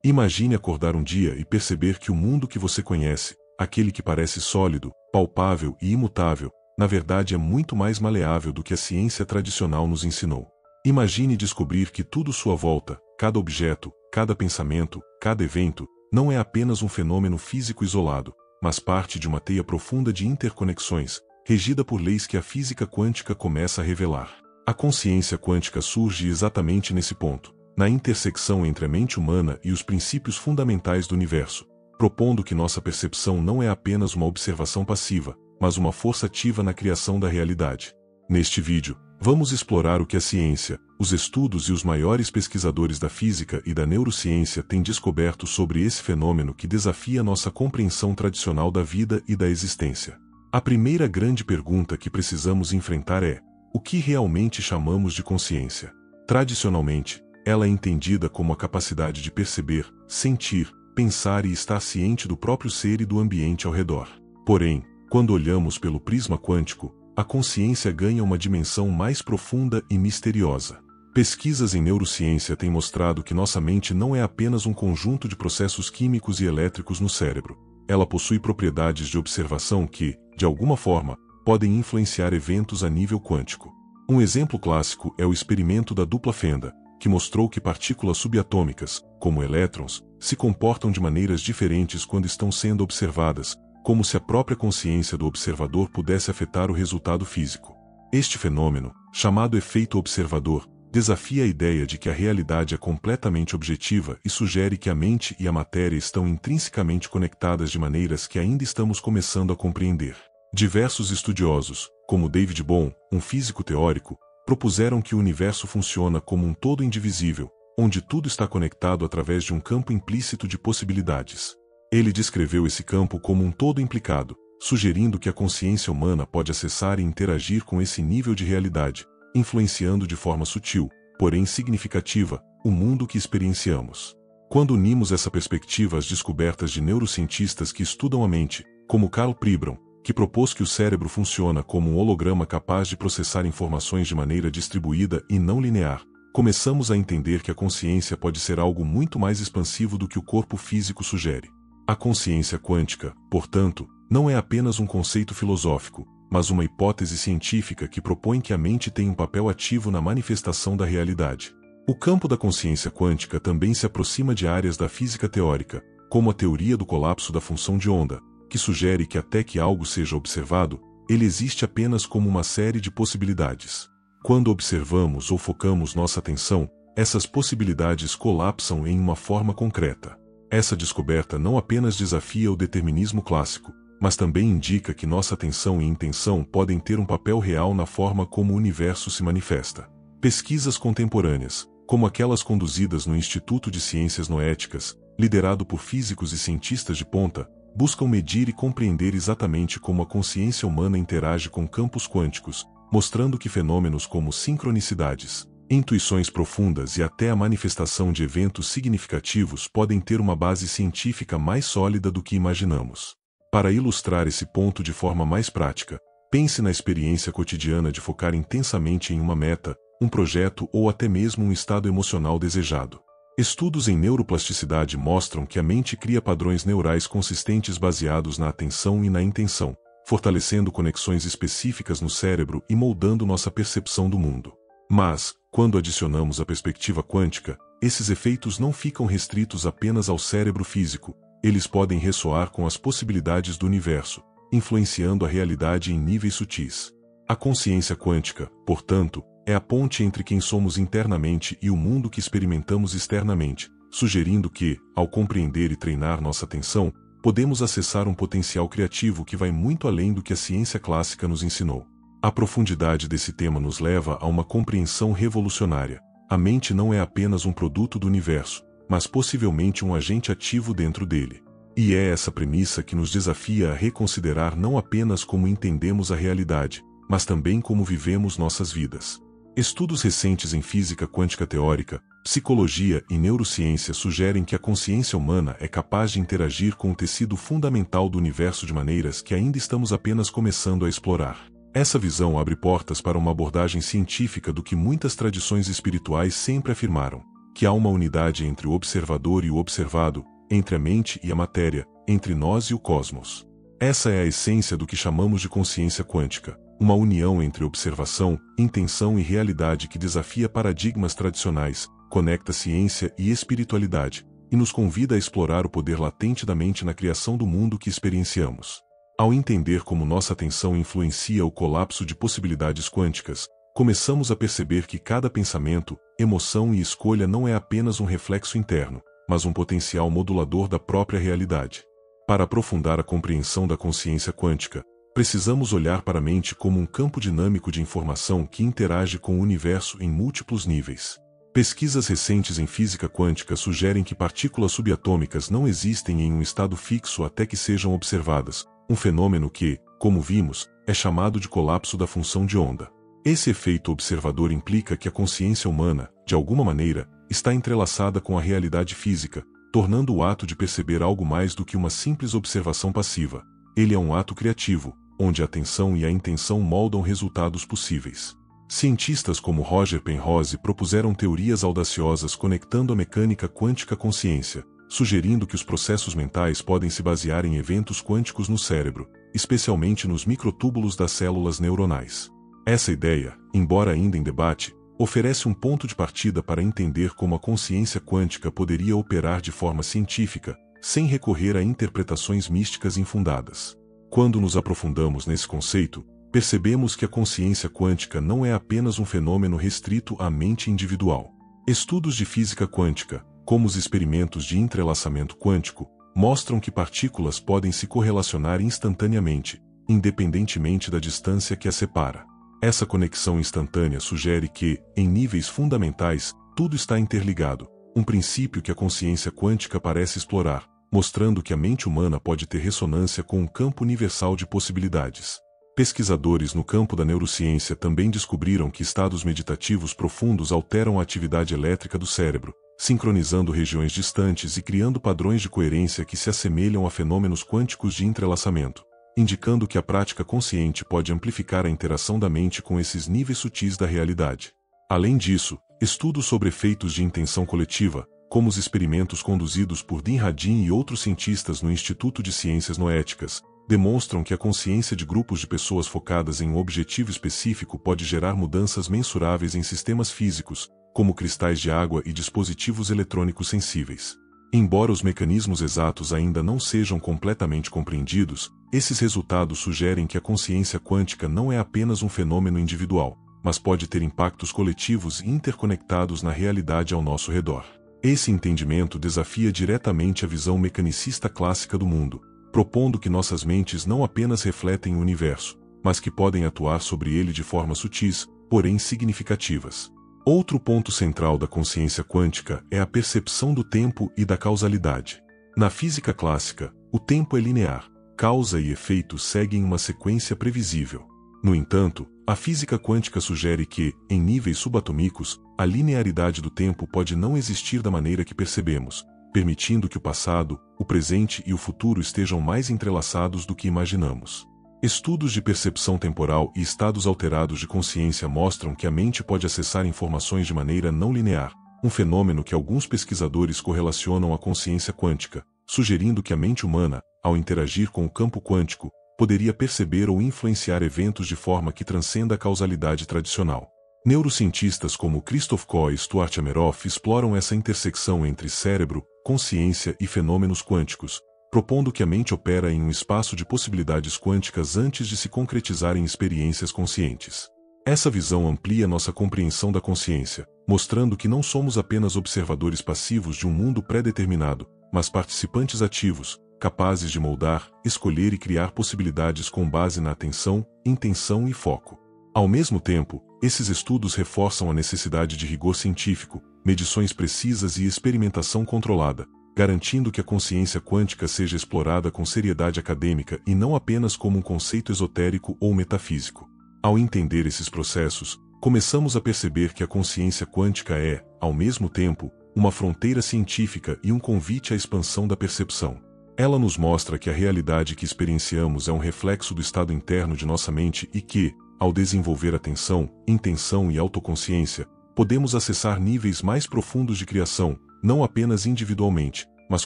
Imagine acordar um dia e perceber que o mundo que você conhece, aquele que parece sólido, palpável e imutável, na verdade é muito mais maleável do que a ciência tradicional nos ensinou. Imagine descobrir que tudo à sua volta, cada objeto, cada pensamento, cada evento, não é apenas um fenômeno físico isolado, mas parte de uma teia profunda de interconexões, regida por leis que a física quântica começa a revelar. A consciência quântica surge exatamente nesse ponto, na intersecção entre a mente humana e os princípios fundamentais do universo, propondo que nossa percepção não é apenas uma observação passiva, mas uma força ativa na criação da realidade. Neste vídeo, vamos explorar o que a ciência, os estudos e os maiores pesquisadores da física e da neurociência têm descoberto sobre esse fenômeno que desafia nossa compreensão tradicional da vida e da existência. A primeira grande pergunta que precisamos enfrentar é: o que realmente chamamos de consciência? Tradicionalmente, ela é entendida como a capacidade de perceber, sentir, pensar e estar ciente do próprio ser e do ambiente ao redor. Porém, quando olhamos pelo prisma quântico, a consciência ganha uma dimensão mais profunda e misteriosa. Pesquisas em neurociência têm mostrado que nossa mente não é apenas um conjunto de processos químicos e elétricos no cérebro. Ela possui propriedades de observação que, de alguma forma, podem influenciar eventos a nível quântico. Um exemplo clássico é o experimento da dupla fenda, que mostrou que partículas subatômicas, como elétrons, se comportam de maneiras diferentes quando estão sendo observadas, como se a própria consciência do observador pudesse afetar o resultado físico. Este fenômeno, chamado efeito observador, desafia a ideia de que a realidade é completamente objetiva e sugere que a mente e a matéria estão intrinsecamente conectadas de maneiras que ainda estamos começando a compreender. Diversos estudiosos, como David Bohm, um físico teórico, propuseram que o universo funciona como um todo indivisível, onde tudo está conectado através de um campo implícito de possibilidades. Ele descreveu esse campo como um todo implicado, sugerindo que a consciência humana pode acessar e interagir com esse nível de realidade, influenciando de forma sutil, porém significativa, o mundo que experienciamos. Quando unimos essa perspectiva às descobertas de neurocientistas que estudam a mente, como Karl Pribram, que propôs que o cérebro funciona como um holograma capaz de processar informações de maneira distribuída e não linear, começamos a entender que a consciência pode ser algo muito mais expansivo do que o corpo físico sugere. A consciência quântica, portanto, não é apenas um conceito filosófico, mas uma hipótese científica que propõe que a mente tem um papel ativo na manifestação da realidade. O campo da consciência quântica também se aproxima de áreas da física teórica, como a teoria do colapso da função de onda, que sugere que até que algo seja observado, ele existe apenas como uma série de possibilidades. Quando observamos ou focamos nossa atenção, essas possibilidades colapsam em uma forma concreta. Essa descoberta não apenas desafia o determinismo clássico, mas também indica que nossa atenção e intenção podem ter um papel real na forma como o universo se manifesta. Pesquisas contemporâneas, como aquelas conduzidas no Instituto de Ciências Noéticas, liderado por físicos e cientistas de ponta, buscam medir e compreender exatamente como a consciência humana interage com campos quânticos, mostrando que fenômenos como sincronicidades, intuições profundas e até a manifestação de eventos significativos podem ter uma base científica mais sólida do que imaginamos. Para ilustrar esse ponto de forma mais prática, pense na experiência cotidiana de focar intensamente em uma meta, um projeto ou até mesmo um estado emocional desejado. Estudos em neuroplasticidade mostram que a mente cria padrões neurais consistentes baseados na atenção e na intenção, fortalecendo conexões específicas no cérebro e moldando nossa percepção do mundo. Mas, quando adicionamos a perspectiva quântica, esses efeitos não ficam restritos apenas ao cérebro físico, eles podem ressoar com as possibilidades do universo, influenciando a realidade em níveis sutis. A consciência quântica, portanto, é a ponte entre quem somos internamente e o mundo que experimentamos externamente, sugerindo que, ao compreender e treinar nossa atenção, podemos acessar um potencial criativo que vai muito além do que a ciência clássica nos ensinou. A profundidade desse tema nos leva a uma compreensão revolucionária. A mente não é apenas um produto do universo, mas possivelmente um agente ativo dentro dele. E é essa premissa que nos desafia a reconsiderar não apenas como entendemos a realidade, mas também como vivemos nossas vidas. Estudos recentes em física quântica teórica, psicologia e neurociência sugerem que a consciência humana é capaz de interagir com o tecido fundamental do universo de maneiras que ainda estamos apenas começando a explorar. Essa visão abre portas para uma abordagem científica do que muitas tradições espirituais sempre afirmaram. que há uma unidade entre o observador e o observado, entre a mente e a matéria, entre nós e o cosmos. Essa é a essência do que chamamos de consciência quântica, uma união entre observação, intenção e realidade que desafia paradigmas tradicionais, conecta ciência e espiritualidade, e nos convida a explorar o poder latente da mente na criação do mundo que experienciamos. Ao entender como nossa atenção influencia o colapso de possibilidades quânticas, começamos a perceber que cada pensamento, emoção e escolha não é apenas um reflexo interno, mas um potencial modulador da própria realidade. Para aprofundar a compreensão da consciência quântica, precisamos olhar para a mente como um campo dinâmico de informação que interage com o universo em múltiplos níveis. Pesquisas recentes em física quântica sugerem que partículas subatômicas não existem em um estado fixo até que sejam observadas, um fenômeno que, como vimos, é chamado de colapso da função de onda. Esse efeito observador implica que a consciência humana, de alguma maneira, está entrelaçada com a realidade física, tornando o ato de perceber algo mais do que uma simples observação passiva. Ele é um ato criativo, onde a atenção e a intenção moldam resultados possíveis. Cientistas como Roger Penrose propuseram teorias audaciosas conectando a mecânica quântica à consciência, sugerindo que os processos mentais podem se basear em eventos quânticos no cérebro, especialmente nos microtúbulos das células neuronais. Essa ideia, embora ainda em debate, oferece um ponto de partida para entender como a consciência quântica poderia operar de forma científica, sem recorrer a interpretações místicas infundadas. Quando nos aprofundamos nesse conceito, percebemos que a consciência quântica não é apenas um fenômeno restrito à mente individual. Estudos de física quântica, como os experimentos de entrelaçamento quântico, mostram que partículas podem se correlacionar instantaneamente, independentemente da distância que as separa. Essa conexão instantânea sugere que, em níveis fundamentais, tudo está interligado, um princípio que a consciência quântica parece explorar, mostrando que a mente humana pode ter ressonância com um campo universal de possibilidades. Pesquisadores no campo da neurociência também descobriram que estados meditativos profundos alteram a atividade elétrica do cérebro, sincronizando regiões distantes e criando padrões de coerência que se assemelham a fenômenos quânticos de entrelaçamento, indicando que a prática consciente pode amplificar a interação da mente com esses níveis sutis da realidade. Além disso, estudos sobre efeitos de intenção coletiva, como os experimentos conduzidos por Dean Radin e outros cientistas no Instituto de Ciências Noéticas, demonstram que a consciência de grupos de pessoas focadas em um objetivo específico pode gerar mudanças mensuráveis em sistemas físicos, como cristais de água e dispositivos eletrônicos sensíveis. Embora os mecanismos exatos ainda não sejam completamente compreendidos, esses resultados sugerem que a consciência quântica não é apenas um fenômeno individual, mas pode ter impactos coletivos e interconectados na realidade ao nosso redor. Esse entendimento desafia diretamente a visão mecanicista clássica do mundo, propondo que nossas mentes não apenas refletem o universo, mas que podem atuar sobre ele de formas sutis, porém significativas. Outro ponto central da consciência quântica é a percepção do tempo e da causalidade. Na física clássica, o tempo é linear, causa e efeito seguem uma sequência previsível. No entanto, a física quântica sugere que, em níveis subatômicos, a linearidade do tempo pode não existir da maneira que percebemos, permitindo que o passado, o presente e o futuro estejam mais entrelaçados do que imaginamos. Estudos de percepção temporal e estados alterados de consciência mostram que a mente pode acessar informações de maneira não linear, um fenômeno que alguns pesquisadores correlacionam à consciência quântica, sugerindo que a mente humana, ao interagir com o campo quântico, poderia perceber ou influenciar eventos de forma que transcenda a causalidade tradicional. Neurocientistas como Christoph Koch e Stuart Hameroff exploram essa intersecção entre cérebro, consciência e fenômenos quânticos, propondo que a mente opera em um espaço de possibilidades quânticas antes de se concretizar em experiências conscientes. Essa visão amplia nossa compreensão da consciência, mostrando que não somos apenas observadores passivos de um mundo pré-determinado, mas participantes ativos, capazes de moldar, escolher e criar possibilidades com base na atenção, intenção e foco. Ao mesmo tempo, esses estudos reforçam a necessidade de rigor científico, medições precisas e experimentação controlada, garantindo que a consciência quântica seja explorada com seriedade acadêmica e não apenas como um conceito esotérico ou metafísico. Ao entender esses processos, começamos a perceber que a consciência quântica é, ao mesmo tempo, uma fronteira científica e um convite à expansão da percepção. Ela nos mostra que a realidade que experienciamos é um reflexo do estado interno de nossa mente e que, ao desenvolver atenção, intenção e autoconsciência, podemos acessar níveis mais profundos de criação, não apenas individualmente, mas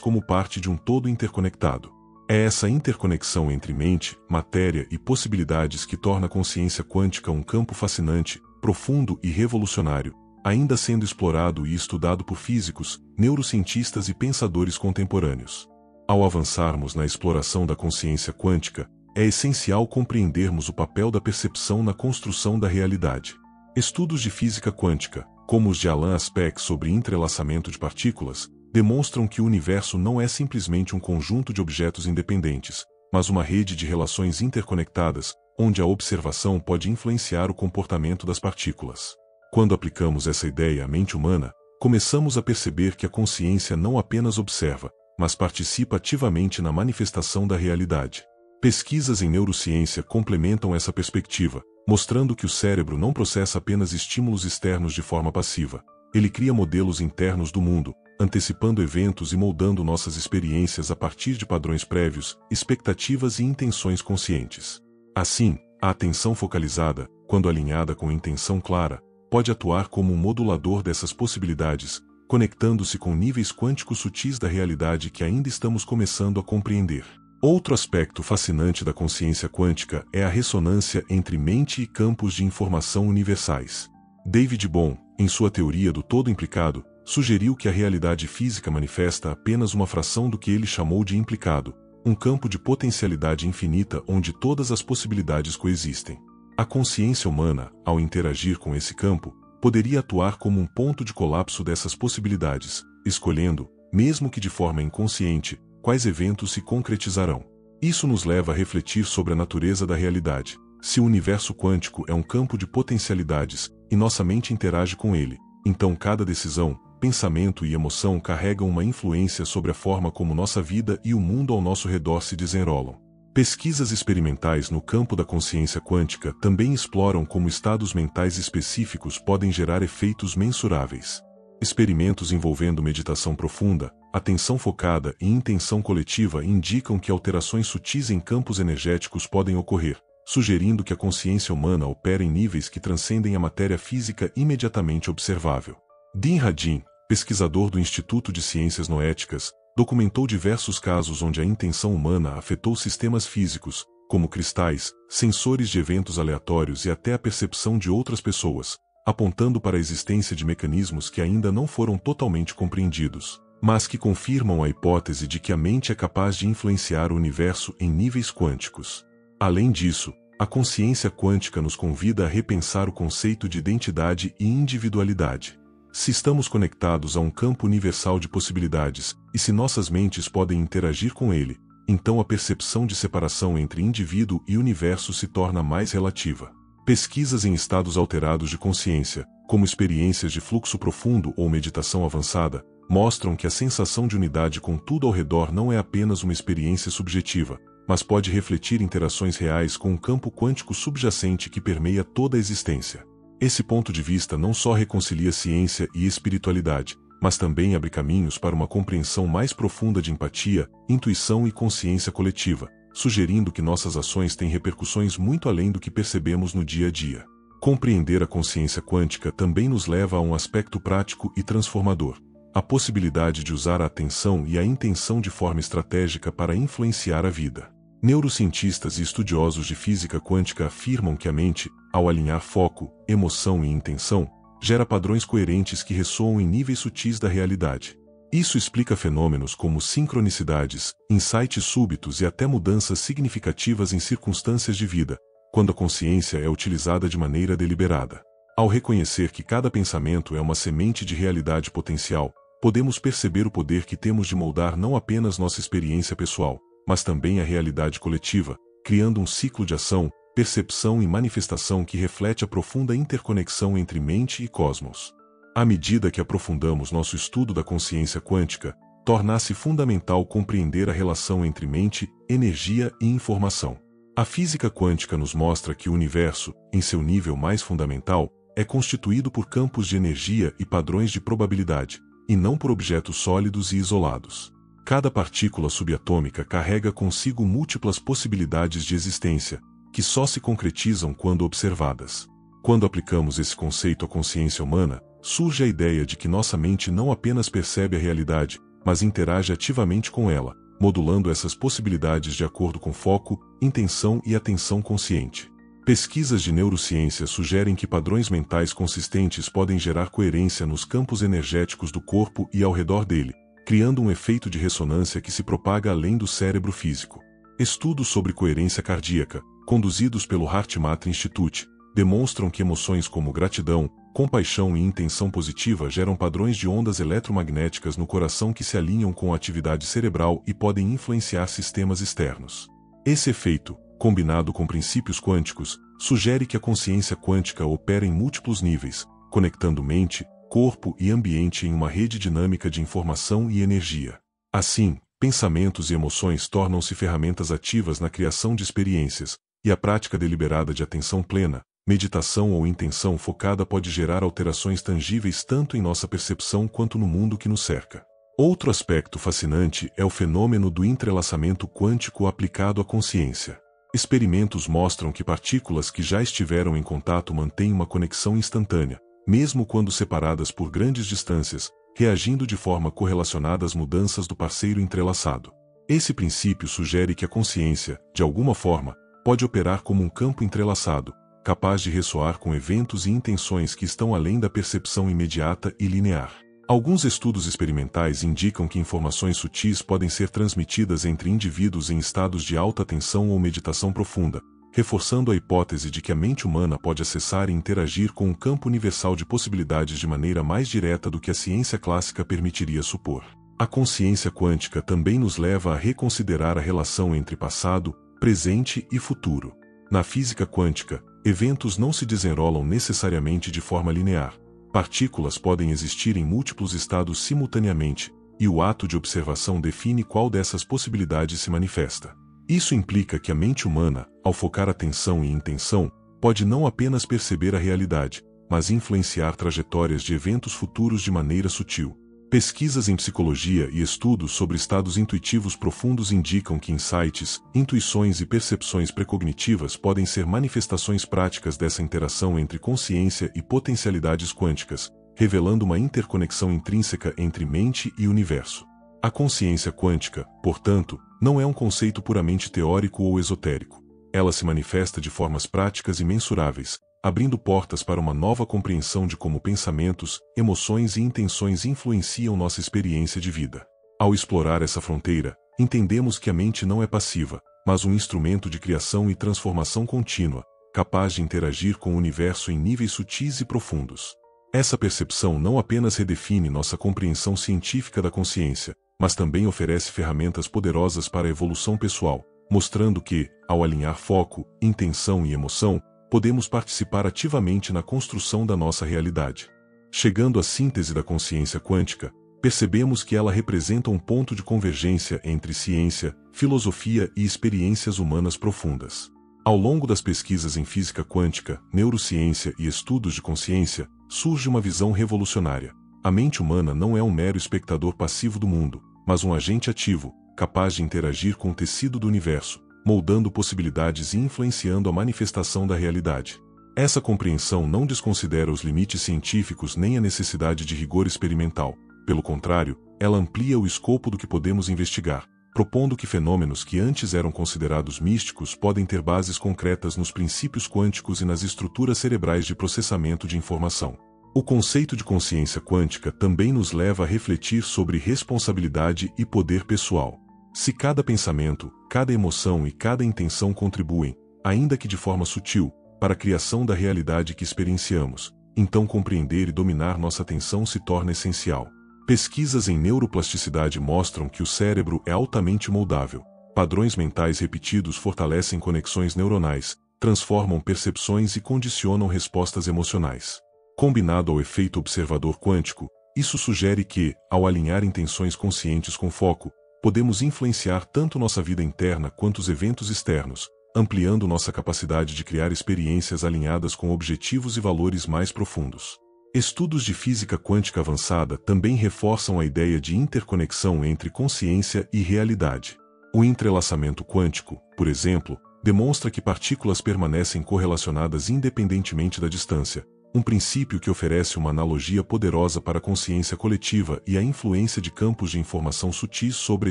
como parte de um todo interconectado. É essa interconexão entre mente, matéria e possibilidades que torna a consciência quântica um campo fascinante, profundo e revolucionário, ainda sendo explorado e estudado por físicos, neurocientistas e pensadores contemporâneos. Ao avançarmos na exploração da consciência quântica, é essencial compreendermos o papel da percepção na construção da realidade. Estudos de física quântica, como os de Alain Aspect sobre entrelaçamento de partículas, demonstram que o universo não é simplesmente um conjunto de objetos independentes, mas uma rede de relações interconectadas, onde a observação pode influenciar o comportamento das partículas. Quando aplicamos essa ideia à mente humana, começamos a perceber que a consciência não apenas observa, mas participa ativamente na manifestação da realidade. Pesquisas em neurociência complementam essa perspectiva, mostrando que o cérebro não processa apenas estímulos externos de forma passiva. Ele cria modelos internos do mundo, antecipando eventos e moldando nossas experiências a partir de padrões prévios, expectativas e intenções conscientes. Assim, a atenção focalizada, quando alinhada com intenção clara, pode atuar como um modulador dessas possibilidades, conectando-se com níveis quânticos sutis da realidade que ainda estamos começando a compreender. Outro aspecto fascinante da consciência quântica é a ressonância entre mente e campos de informação universais. David Bohm, em sua teoria do todo implicado, sugeriu que a realidade física manifesta apenas uma fração do que ele chamou de implicado, um campo de potencialidade infinita onde todas as possibilidades coexistem. A consciência humana, ao interagir com esse campo, poderia atuar como um ponto de colapso dessas possibilidades, escolhendo, mesmo que de forma inconsciente, quais eventos se concretizarão. Isso nos leva a refletir sobre a natureza da realidade. Se o universo quântico é um campo de potencialidades, e nossa mente interage com ele, então cada decisão, pensamento e emoção carregam uma influência sobre a forma como nossa vida e o mundo ao nosso redor se desenrolam. Pesquisas experimentais no campo da consciência quântica também exploram como estados mentais específicos podem gerar efeitos mensuráveis. Experimentos envolvendo meditação profunda, atenção focada e intenção coletiva indicam que alterações sutis em campos energéticos podem ocorrer, sugerindo que a consciência humana opera em níveis que transcendem a matéria física imediatamente observável. Dean Radin, pesquisador do Instituto de Ciências Noéticas, documentou diversos casos onde a intenção humana afetou sistemas físicos, como cristais, sensores de eventos aleatórios e até a percepção de outras pessoas, apontando para a existência de mecanismos que ainda não foram totalmente compreendidos, mas que confirmam a hipótese de que a mente é capaz de influenciar o universo em níveis quânticos. Além disso, a consciência quântica nos convida a repensar o conceito de identidade e individualidade. Se estamos conectados a um campo universal de possibilidades, e se nossas mentes podem interagir com ele, então a percepção de separação entre indivíduo e universo se torna mais relativa. Pesquisas em estados alterados de consciência, como experiências de fluxo profundo ou meditação avançada, mostram que a sensação de unidade com tudo ao redor não é apenas uma experiência subjetiva, mas pode refletir interações reais com um campo quântico subjacente que permeia toda a existência. Esse ponto de vista não só reconcilia ciência e espiritualidade, mas também abre caminhos para uma compreensão mais profunda de empatia, intuição e consciência coletiva, sugerindo que nossas ações têm repercussões muito além do que percebemos no dia a dia. Compreender a consciência quântica também nos leva a um aspecto prático e transformador: a possibilidade de usar a atenção e a intenção de forma estratégica para influenciar a vida. Neurocientistas e estudiosos de física quântica afirmam que a mente, ao alinhar foco, emoção e intenção, gera padrões coerentes que ressoam em níveis sutis da realidade. Isso explica fenômenos como sincronicidades, insights súbitos e até mudanças significativas em circunstâncias de vida, quando a consciência é utilizada de maneira deliberada. Ao reconhecer que cada pensamento é uma semente de realidade potencial, podemos perceber o poder que temos de moldar não apenas nossa experiência pessoal, mas também a realidade coletiva, criando um ciclo de ação, percepção e manifestação que reflete a profunda interconexão entre mente e cosmos. À medida que aprofundamos nosso estudo da consciência quântica, torna-se fundamental compreender a relação entre mente, energia e informação. A física quântica nos mostra que o universo, em seu nível mais fundamental, é constituído por campos de energia e padrões de probabilidade, e não por objetos sólidos e isolados. Cada partícula subatômica carrega consigo múltiplas possibilidades de existência, que só se concretizam quando observadas. Quando aplicamos esse conceito à consciência humana, surge a ideia de que nossa mente não apenas percebe a realidade, mas interage ativamente com ela, modulando essas possibilidades de acordo com foco, intenção e atenção consciente. Pesquisas de neurociência sugerem que padrões mentais consistentes podem gerar coerência nos campos energéticos do corpo e ao redor dele, criando um efeito de ressonância que se propaga além do cérebro físico. Estudos sobre coerência cardíaca, conduzidos pelo HeartMath Institute, demonstram que emoções como gratidão, compaixão e intenção positiva geram padrões de ondas eletromagnéticas no coração que se alinham com a atividade cerebral e podem influenciar sistemas externos. Esse efeito, combinado com princípios quânticos, sugere que a consciência quântica opera em múltiplos níveis, conectando mente, corpo e ambiente em uma rede dinâmica de informação e energia. Assim, pensamentos e emoções tornam-se ferramentas ativas na criação de experiências, e a prática deliberada de atenção plena, meditação ou intenção focada pode gerar alterações tangíveis tanto em nossa percepção quanto no mundo que nos cerca. Outro aspecto fascinante é o fenômeno do entrelaçamento quântico aplicado à consciência. Experimentos mostram que partículas que já estiveram em contato mantêm uma conexão instantânea, mesmo quando separadas por grandes distâncias, reagindo de forma correlacionada às mudanças do parceiro entrelaçado. Esse princípio sugere que a consciência, de alguma forma, pode operar como um campo entrelaçado, capaz de ressoar com eventos e intenções que estão além da percepção imediata e linear. Alguns estudos experimentais indicam que informações sutis podem ser transmitidas entre indivíduos em estados de alta tensão ou meditação profunda, reforçando a hipótese de que a mente humana pode acessar e interagir com um campo universal de possibilidades de maneira mais direta do que a ciência clássica permitiria supor. A consciência quântica também nos leva a reconsiderar a relação entre passado, presente e futuro. Na física quântica, eventos não se desenrolam necessariamente de forma linear. Partículas podem existir em múltiplos estados simultaneamente, e o ato de observação define qual dessas possibilidades se manifesta. Isso implica que a mente humana, ao focar atenção e intenção, pode não apenas perceber a realidade, mas influenciar trajetórias de eventos futuros de maneira sutil. Pesquisas em psicologia e estudos sobre estados intuitivos profundos indicam que insights, intuições e percepções precognitivas podem ser manifestações práticas dessa interação entre consciência e potencialidades quânticas, revelando uma interconexão intrínseca entre mente e universo. A consciência quântica, portanto, não é um conceito puramente teórico ou esotérico. Ela se manifesta de formas práticas e mensuráveis, abrindo portas para uma nova compreensão de como pensamentos, emoções e intenções influenciam nossa experiência de vida. Ao explorar essa fronteira, entendemos que a mente não é passiva, mas um instrumento de criação e transformação contínua, capaz de interagir com o universo em níveis sutis e profundos. Essa percepção não apenas redefine nossa compreensão científica da consciência, mas também oferece ferramentas poderosas para a evolução pessoal, mostrando que, ao alinhar foco, intenção e emoção, podemos participar ativamente na construção da nossa realidade. Chegando à síntese da consciência quântica, percebemos que ela representa um ponto de convergência entre ciência, filosofia e experiências humanas profundas. Ao longo das pesquisas em física quântica, neurociência e estudos de consciência, surge uma visão revolucionária. A mente humana não é um mero espectador passivo do mundo, mas um agente ativo, capaz de interagir com o tecido do universo, moldando possibilidades e influenciando a manifestação da realidade. Essa compreensão não desconsidera os limites científicos nem a necessidade de rigor experimental. Pelo contrário, ela amplia o escopo do que podemos investigar, propondo que fenômenos que antes eram considerados místicos podem ter bases concretas nos princípios quânticos e nas estruturas cerebrais de processamento de informação. O conceito de consciência quântica também nos leva a refletir sobre responsabilidade e poder pessoal. Se cada pensamento, cada emoção e cada intenção contribuem, ainda que de forma sutil, para a criação da realidade que experienciamos, então compreender e dominar nossa atenção se torna essencial. Pesquisas em neuroplasticidade mostram que o cérebro é altamente moldável. Padrões mentais repetidos fortalecem conexões neuronais, transformam percepções e condicionam respostas emocionais. Combinado ao efeito observador quântico, isso sugere que, ao alinhar intenções conscientes com foco, podemos influenciar tanto nossa vida interna quanto os eventos externos, ampliando nossa capacidade de criar experiências alinhadas com objetivos e valores mais profundos. Estudos de física quântica avançada também reforçam a ideia de interconexão entre consciência e realidade. O entrelaçamento quântico, por exemplo, demonstra que partículas permanecem correlacionadas independentemente da distância, um princípio que oferece uma analogia poderosa para a consciência coletiva e a influência de campos de informação sutis sobre a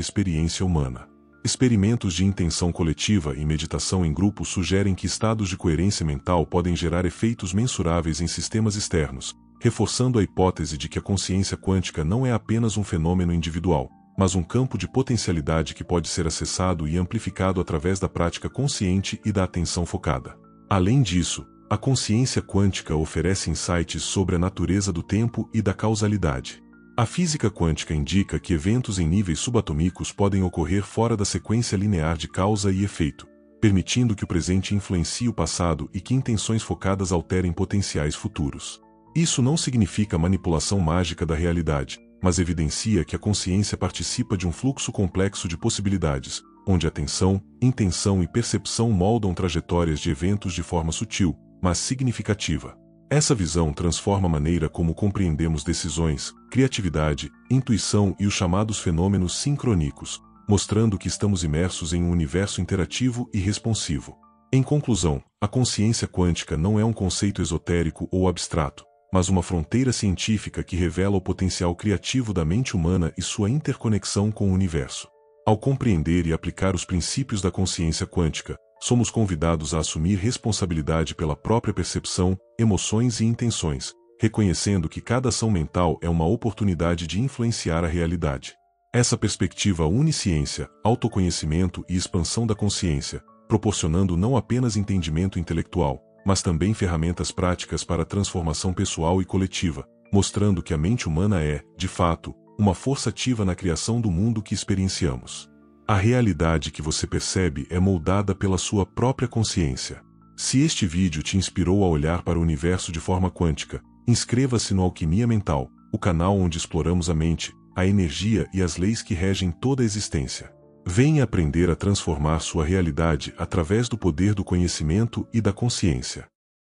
experiência humana. Experimentos de intenção coletiva e meditação em grupo sugerem que estados de coerência mental podem gerar efeitos mensuráveis em sistemas externos, reforçando a hipótese de que a consciência quântica não é apenas um fenômeno individual, mas um campo de potencialidade que pode ser acessado e amplificado através da prática consciente e da atenção focada. Além disso, a consciência quântica oferece insights sobre a natureza do tempo e da causalidade. A física quântica indica que eventos em níveis subatômicos podem ocorrer fora da sequência linear de causa e efeito, permitindo que o presente influencie o passado e que intenções focadas alterem potenciais futuros. Isso não significa manipulação mágica da realidade, mas evidencia que a consciência participa de um fluxo complexo de possibilidades, onde atenção, intenção e percepção moldam trajetórias de eventos de forma sutil, mas significativa. Essa visão transforma a maneira como compreendemos decisões, criatividade, intuição e os chamados fenômenos sincrônicos, mostrando que estamos imersos em um universo interativo e responsivo. Em conclusão, a consciência quântica não é um conceito esotérico ou abstrato, mas uma fronteira científica que revela o potencial criativo da mente humana e sua interconexão com o universo. Ao compreender e aplicar os princípios da consciência quântica, somos convidados a assumir responsabilidade pela própria percepção, emoções e intenções, reconhecendo que cada ação mental é uma oportunidade de influenciar a realidade. Essa perspectiva une ciência, autoconhecimento e expansão da consciência, proporcionando não apenas entendimento intelectual, mas também ferramentas práticas para a transformação pessoal e coletiva, mostrando que a mente humana é, de fato, uma força ativa na criação do mundo que experienciamos. A realidade que você percebe é moldada pela sua própria consciência. Se este vídeo te inspirou a olhar para o universo de forma quântica, inscreva-se no Alquimia Mental, o canal onde exploramos a mente, a energia e as leis que regem toda a existência. Venha aprender a transformar sua realidade através do poder do conhecimento e da consciência.